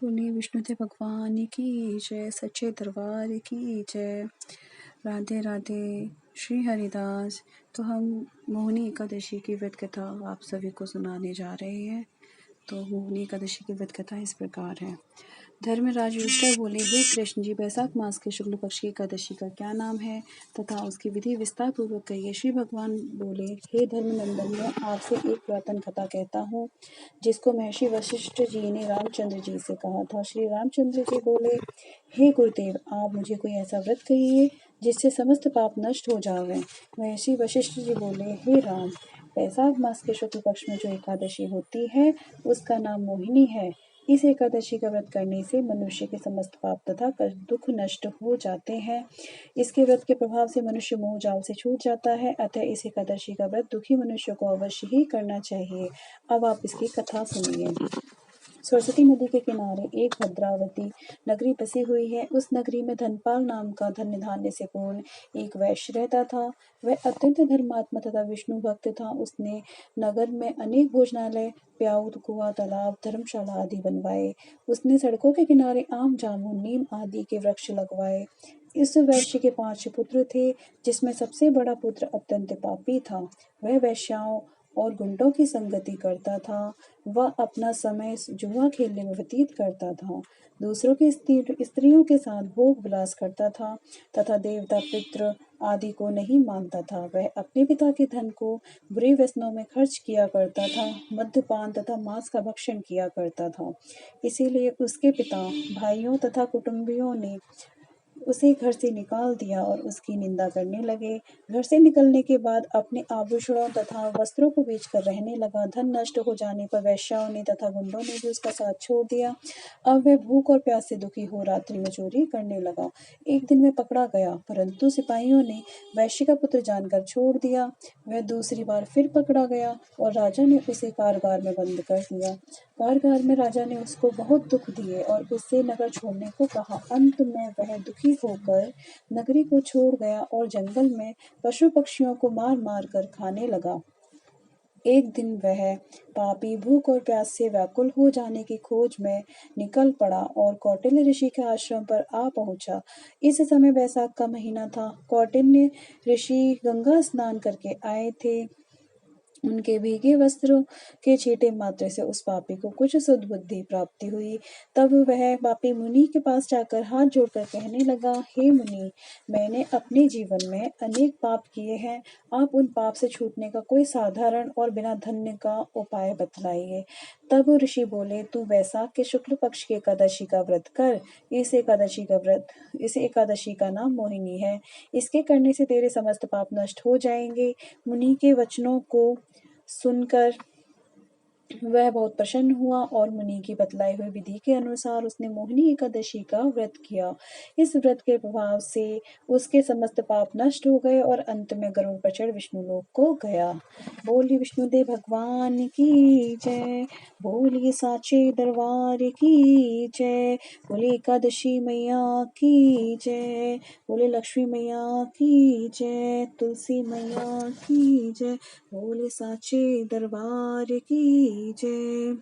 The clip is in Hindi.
बोलिए विष्णुदेव भगवान की जय, सच्चे दरबार की जय। राधे राधे। श्री हरिदास। तो हम मोहिनी एकादशी की व्रत कथा आप सभी को सुनाने जा रहे हैं। तो मोहिनी एकादशी की व्रत कथा इस प्रकार है। धर्मराज युधिष्ठिर बोले, हे कृष्ण जी, बैसाख मास के शुक्ल पक्ष की एकादशी का क्या नाम है तथा उसकी विधि विस्तार पूर्वक कहिए। श्री भगवान बोले, हे धर्मनंदन, मैं आपसे एक पुरातन कथा कहता हूँ जिसको महर्षि वशिष्ठ जी ने रामचंद्र जी से कहा था। श्री रामचंद्र जी बोले, हे गुरुदेव, आप मुझे कोई ऐसा व्रत कहिए जिससे समस्त पाप नष्ट हो जावे। महर्षि वशिष्ठ जी बोले, हे राम, बैसाख मास के शुक्ल पक्ष में जो एकादशी होती है उसका नाम मोहिनी है। इस एकादशी का व्रत करने से मनुष्य के समस्त पाप तथा कष्ट दुख नष्ट हो जाते हैं। इसके व्रत के प्रभाव से मनुष्य मोह जाल से छूट जाता है। अतः इस एकादशी का व्रत दुखी मनुष्य को अवश्य ही करना चाहिए। अब आप इसकी कथा सुनिए। सरस्वती नदी के किनारे एक भद्रावती नगरी बसी हुई है। उस नगरी में धनपाल नाम का धन्य धान्य से पूर्ण एक वैश्य रहता था। वह अत्यंत धर्मात्मा तथा विष्णु भक्त था। उसने नगर में अनेक भोजनालय, प्याऊत, कुआं, तालाब, धर्मशाला आदि बनवाए। उसने सड़कों के किनारे आम, जामुन, नीम आदि के वृक्ष लगवाए। इस वैश्य के 5 पुत्र थे, जिसमें सबसे बड़ा पुत्र अत्यंत पापी था। वह वेश्याओं और गुंडों की संगति करता था। वह अपना समय जुआ खेलने में व्यतीत करता था। दूसरों की स्त्रियों के साथ भोग विलास करता था तथा देवता, पितृ आदि को नहीं मानता था। वह अपने पिता के धन को बुरे व्यसनों में खर्च किया करता था। मद्यपान तथा मांस का भक्षण किया करता था। इसीलिए उसके पिता, भाइयों तथा कुटुंबियों ने उसे घर से निकाल दिया और उसकी निंदा करने लगे। घर से निकलने के बाद अपने आभूषणों तथा वस्त्रों को बेचकर रहने लगा। धन नष्ट हो जाने पर वेश्याओं ने तथा गुंडों ने भी उसका साथ छोड़ दिया। अब वह भूख और प्यास से दुखी हो रात्रि में चोरी करने लगा। एक दिन में पकड़ा गया, परंतु सिपाहियों ने वैश्य का पुत्र जानकर छोड़ दिया। वह दूसरी बार फिर पकड़ा गया और राजा ने उसे कारागार में बंद कर दिया। कारागार में राजा ने उसको बहुत दुख दिए और उससे नगर छोड़ने को कहा। अंत में वह दुखी होकर नगरी को छोड़ गया और जंगल में पशु पक्षियों को मार मार कर खाने लगा। एक दिन वह पापी भूख और प्यास से व्याकुल हो जाने की खोज में निकल पड़ा और कौटिल्य ऋषि के आश्रम पर आ पहुंचा। इस समय बैसाख का महीना था। कौटिल्य ऋषि गंगा स्नान करके आए थे। उनके भीगे वस्त्रों के छींटे मात्र से उस पापी को कुछ सद्बुद्धि प्राप्ति हुई। तब वह पापी मुनि के पास जाकर हाथ जोड़कर कहने लगा, हे मुनि, मैंने अपने जीवन में अनेक पाप किए हैं। आप उन पाप से छूटने का कोई साधारण और बिना धन्य का उपाय बतलाइए। तब ऋषि बोले, तू बैसाख के शुक्ल पक्ष की एकादशी का व्रत कर। इस एकादशी का नाम मोहिनी है। इसके करने से तेरे समस्त पाप नष्ट हो जाएंगे। मुनि के वचनों को सुनकर वह बहुत प्रसन्न हुआ और मुनि की बतलाई हुई विधि के अनुसार उसने मोहिनी एकादशी का व्रत किया। इस व्रत के प्रभाव से उसके समस्त पाप नष्ट हो गए और अंत में गरुड़ पर चढ़ विष्णु लोक को गया। बोलिए विष्णुदेव भगवान की जय। बोलिए साचे दरबार की जय। बोले एकादशी मैया की जय। बोले लक्ष्मी मैया की जय। तुलसी मैया की जय। बोले साचे दरबार की जय।